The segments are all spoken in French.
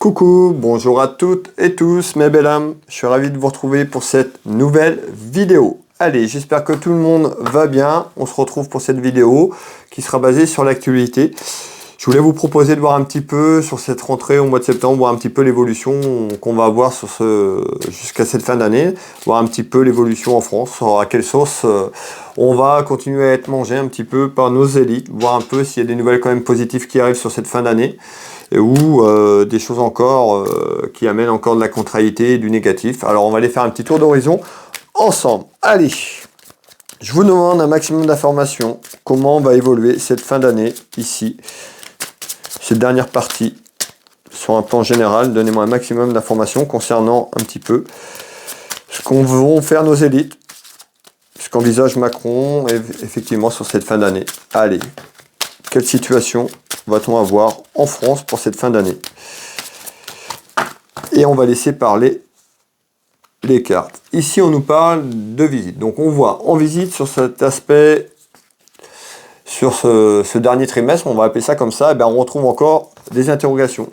Coucou, bonjour à toutes et tous mes belles âmes, je suis ravi de vous retrouver pour cette nouvelle vidéo. Allez, j'espère que tout le monde va bien, on se retrouve pour cette vidéo qui sera basée sur l'actualité. Je voulais vous proposer de voir un petit peu sur cette rentrée au mois de septembre, voir un petit peu l'évolution qu'on va avoir sur jusqu'à cette fin d'année, voir un petit peu l'évolution en France, à quelle sauce on va continuer à être mangé un petit peu par nos élites, voir un peu s'il y a des nouvelles quand même positives qui arrivent sur cette fin d'année, ou des choses encore qui amènent encore de la contrariété et du négatif. Alors on va aller faire un petit tour d'horizon ensemble. Allez, je vous demande un maximum d'informations, comment va évoluer cette fin d'année ici. Cette dernière partie, sur un plan général, donnez-moi un maximum d'informations concernant un petit peu ce qu'on vont faire nos élites, ce qu'envisage Macron effectivement sur cette fin d'année. Allez, quelle situation va-t-on avoir en France pour cette fin d'année? Et on va laisser parler les cartes. Ici, on nous parle de visite. Donc, on voit en visite sur cet aspect, sur ce dernier trimestre, on va appeler ça comme ça, et bien on retrouve encore des interrogations,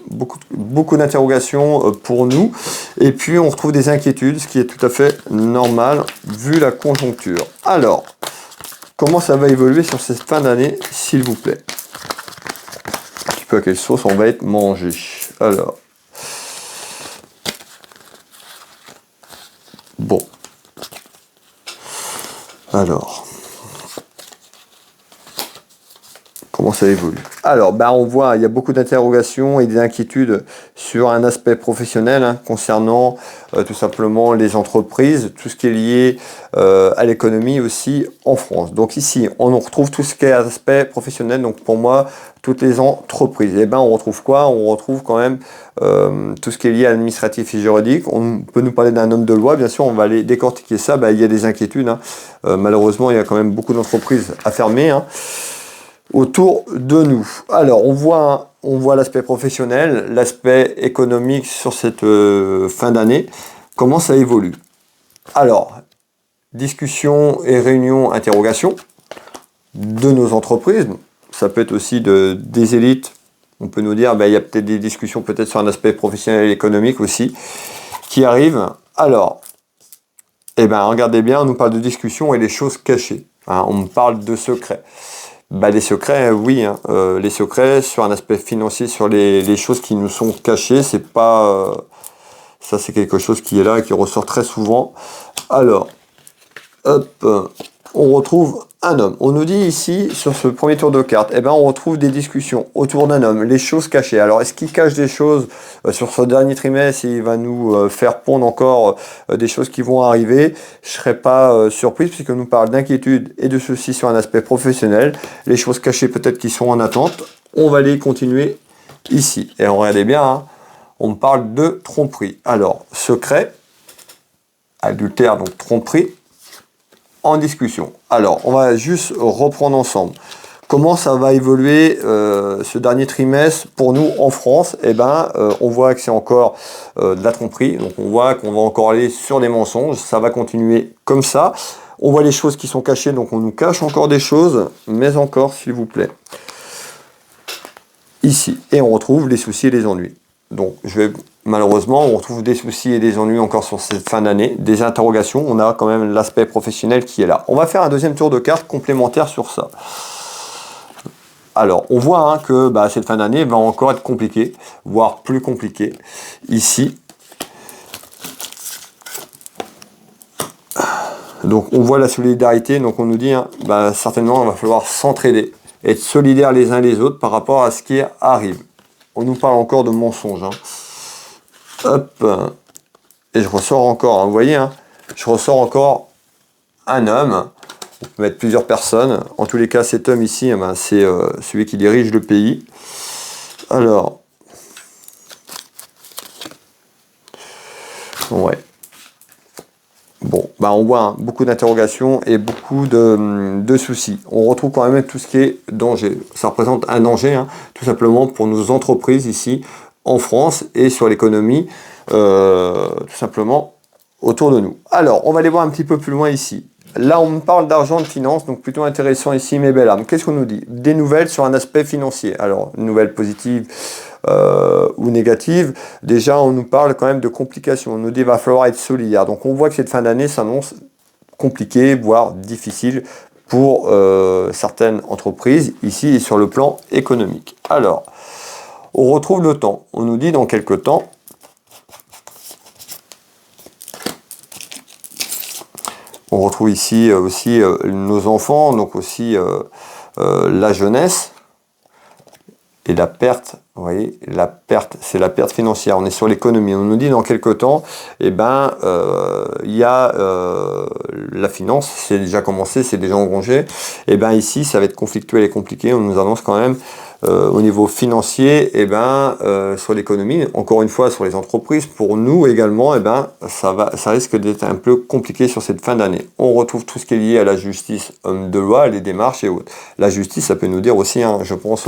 beaucoup d'interrogations pour nous, et puis on retrouve des inquiétudes, ce qui est tout à fait normal vu la conjoncture. Alors, comment ça va évoluer sur cette fin d'année, s'il vous plaît? Un petit peu à quelle sauce on va être mangé. Alors, bon, alors, comment ça évolue? Alors, on voit, il y a beaucoup d'interrogations et des inquiétudes sur un aspect professionnel concernant tout simplement les entreprises, tout ce qui est lié à l'économie aussi en France. Donc ici, on retrouve tout ce qui est aspect professionnel. Donc pour moi, toutes les entreprises. Et on retrouve quoi? On retrouve quand même tout ce qui est lié à l'administratif et juridique. On peut nous parler d'un homme de loi, bien sûr, on va aller décortiquer ça. Il y a des inquiétudes. Malheureusement, il y a quand même beaucoup d'entreprises à fermer autour de nous. Alors, on voit l'aspect professionnel, l'aspect économique sur cette fin d'année. Comment ça évolue? Alors, discussion et réunion, interrogation de nos entreprises. Ça peut être aussi des élites. On peut nous dire, il y a peut-être des discussions peut-être sur un aspect professionnel et économique aussi qui arrivent. Alors, regardez bien, on nous parle de discussion et les choses cachées. On me parle de secrets. Les secrets, oui, les secrets sur un aspect financier, sur les choses qui nous sont cachées, c'est pas... ça, c'est quelque chose qui est là et qui ressort très souvent. Alors, hop, on retrouve un homme. On nous dit ici, sur ce premier tour de carte, on retrouve des discussions autour d'un homme, les choses cachées. Alors, est-ce qu'il cache des choses sur ce dernier trimestre et il va nous faire pondre encore des choses qui vont arriver? Je ne serais pas surprise puisqu'on nous parle d'inquiétude et de soucis sur un aspect professionnel. Les choses cachées peut-être qui sont en attente. On va les continuer ici. Et regardez bien, on me parle de tromperie. Alors, secret, adultère, donc tromperie, en discussion. Alors, on va juste reprendre ensemble. Comment ça va évoluer ce dernier trimestre pour nous en France? On voit que c'est encore de la tromperie. Donc, on voit qu'on va encore aller sur des mensonges. Ça va continuer comme ça. On voit les choses qui sont cachées. Donc, on nous cache encore des choses. Mais encore, s'il vous plaît. Ici. Et on retrouve les soucis et les ennuis. Donc, malheureusement, on retrouve des soucis et des ennuis encore sur cette fin d'année, des interrogations. On a quand même l'aspect professionnel qui est là. On va faire un deuxième tour de carte complémentaire sur ça. Alors, on voit que cette fin d'année va encore être compliquée, voire plus compliquée. Ici, donc on voit la solidarité. Donc on nous dit, certainement, il va falloir s'entraider, être solidaires les uns les autres par rapport à ce qui arrive. On nous parle encore de mensonges. Hop. Et je ressors encore, vous voyez, je ressors encore un homme. On peut mettre plusieurs personnes. En tous les cas, cet homme ici, c'est celui qui dirige le pays. Alors. Ouais. Bon, on voit beaucoup d'interrogations et beaucoup de soucis. On retrouve quand même tout ce qui est danger. Ça représente un danger, tout simplement pour nos entreprises ici en France et sur l'économie, tout simplement autour de nous. Alors, on va aller voir un petit peu plus loin ici. Là, on me parle d'argent, de finances, donc plutôt intéressant ici, mes belles âmes. Qu'est-ce qu'on nous dit? Des nouvelles sur un aspect financier. Alors, une nouvelle positive, ou négatives. Déjà, on nous parle quand même de complications. On nous dit qu'il va falloir être solidaire. Donc on voit que cette fin d'année s'annonce compliquée, voire difficile pour certaines entreprises, ici et sur le plan économique. Alors, on retrouve le temps. On nous dit dans quelques temps, on retrouve ici aussi nos enfants, donc aussi la jeunesse et la perte. Vous voyez, la perte, c'est la perte financière. On est sur l'économie. On nous dit dans quelques temps, eh ben, il y a la finance, c'est déjà commencé, c'est déjà engrangé. Eh ben ici, ça va être conflictuel et compliqué. On nous annonce quand même au niveau financier, eh ben, sur l'économie, encore une fois sur les entreprises, pour nous également, eh ben, ça risque d'être un peu compliqué sur cette fin d'année. On retrouve tout ce qui est lié à la justice de loi, les démarches et autres. La justice, ça peut nous dire aussi, hein, je pense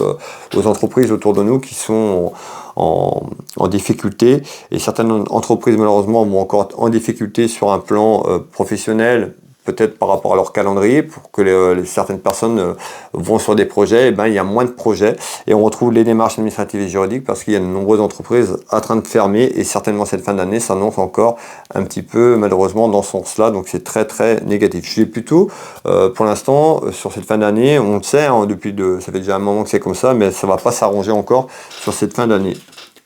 aux entreprises autour de nous qui sont en difficulté, et certaines entreprises malheureusement vont encore en difficulté sur un plan professionnel, peut-être par rapport à leur calendrier, pour que certaines personnes vont sur des projets, et ben, il y a moins de projets, et on retrouve les démarches administratives et juridiques parce qu'il y a de nombreuses entreprises en train de fermer, et certainement cette fin d'année s'annonce encore un petit peu malheureusement dans ce sens-là, donc c'est très très négatif. Je suis plutôt, pour l'instant, sur cette fin d'année, on le sait, hein, ça fait déjà un moment que c'est comme ça, mais ça ne va pas s'arranger encore sur cette fin d'année,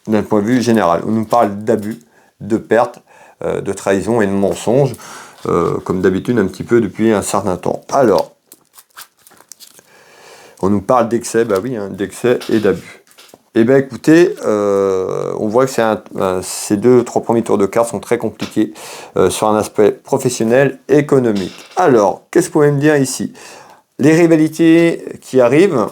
d'un point de vue général. On nous parle d'abus, de pertes, de trahison et de mensonges, comme d'habitude un petit peu depuis un certain temps. Alors, on nous parle d'excès, bah oui, hein, d'excès et d'abus. Eh bien écoutez, on voit que ces 2-3 premiers tours de cartes sont très compliqués sur un aspect professionnel et économique. Alors, qu'est-ce que vous pouvez me dire ici? Les rivalités qui arrivent,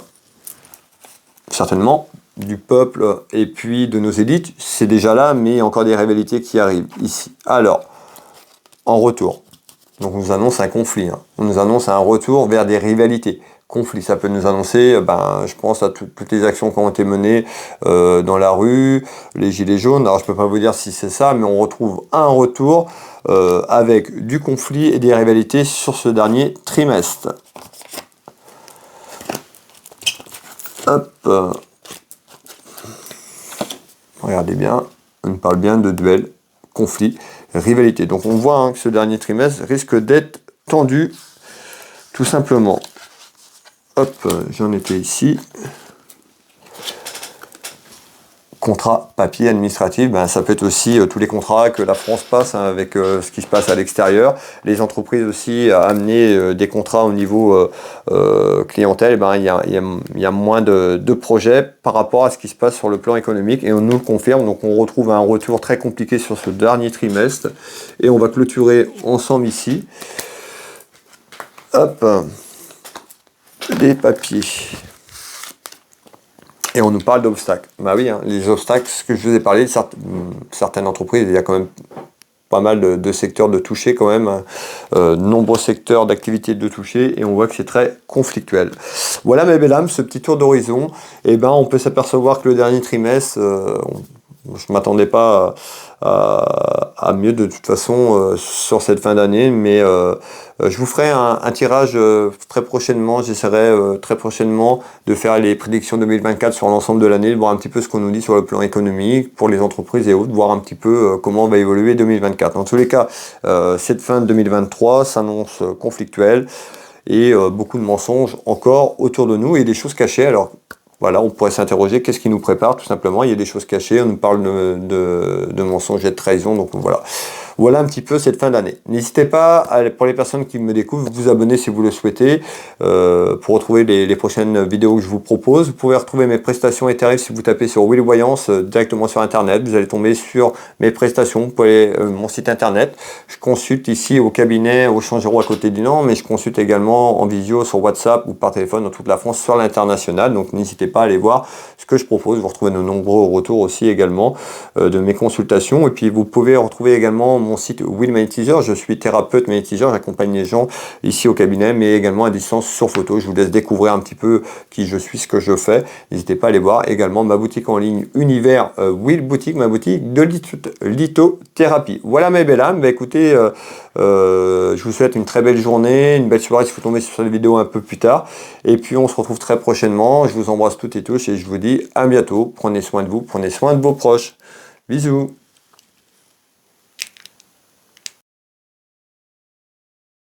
certainement, du peuple et puis de nos élites, c'est déjà là, mais il y a encore des rivalités qui arrivent ici. Alors, en retour, donc on nous annonce un conflit, hein. On nous annonce un retour vers des rivalités. Conflit, ça peut nous annoncer, je pense à toutes les actions qui ont été menées dans la rue, les gilets jaunes. Alors je peux pas vous dire si c'est ça, mais on retrouve un retour avec du conflit et des rivalités sur ce dernier trimestre. Hop, regardez bien, on nous parle bien de duel, conflit, rivalité. Donc on voit, hein, que ce dernier trimestre risque d'être tendu, tout simplement. Hop, j'en étais ici. Contrat papier administratif, ça peut être aussi tous les contrats que la France passe, hein, avec ce qui se passe à l'extérieur. Les entreprises aussi amener des contrats au niveau clientèle, il y a moins de projets par rapport à ce qui se passe sur le plan économique, et on nous le confirme. Donc on retrouve un retour très compliqué sur ce dernier trimestre, et on va clôturer ensemble ici. Hop, les papiers. Et on nous parle d'obstacles. Bah oui, hein, les obstacles, ce que je vous ai parlé, certaines entreprises, il y a quand même pas mal de secteurs de toucher quand même, nombreux secteurs d'activité de toucher, et on voit que c'est très conflictuel. Voilà mes belles âmes, ce petit tour d'horizon. Et on peut s'apercevoir que le dernier trimestre, je ne m'attendais pas à mieux de toute façon sur cette fin d'année, mais je vous ferai un tirage très prochainement. J'essaierai très prochainement de faire les prédictions 2024 sur l'ensemble de l'année, de voir un petit peu ce qu'on nous dit sur le plan économique pour les entreprises et autres, voir un petit peu comment va évoluer 2024. En tous les cas, cette fin de 2023 s'annonce conflictuelle, et beaucoup de mensonges encore autour de nous et des choses cachées. Alors voilà, on pourrait s'interroger, qu'est-ce qui nous prépare? Tout simplement, il y a des choses cachées, on nous parle de mensonges et de trahison, donc voilà. Voilà un petit peu cette fin d'année. N'hésitez pas, pour les personnes qui me découvrent, vous abonner si vous le souhaitez, pour retrouver les prochaines vidéos que je vous propose. Vous pouvez retrouver mes prestations et tarifs si vous tapez sur Will Voyance directement sur internet. Vous allez tomber sur mes prestations, vous pouvez mon site internet. Je consulte ici au cabinet au Changero à côté du Nord, mais je consulte également en visio sur WhatsApp ou par téléphone dans toute la France, sur l'international. Donc n'hésitez pas à aller voir ce que je propose. Vous retrouvez de nombreux retours aussi également de mes consultations, et puis vous pouvez retrouver également mon site Will Magnétiseur. Je suis thérapeute magnétiseur, j'accompagne les gens ici au cabinet, mais également à distance sur photo. Je vous laisse découvrir un petit peu qui je suis, ce que je fais. N'hésitez pas à aller voir également ma boutique en ligne Univers Will Boutique, ma boutique de lithothérapie. Voilà mes belles âmes. Bah, écoutez, je vous souhaite une très belle journée, une belle soirée si vous tombez sur cette vidéo un peu plus tard. Et puis on se retrouve très prochainement. Je vous embrasse toutes et tous et je vous dis à bientôt. Prenez soin de vous, prenez soin de vos proches. Bisous.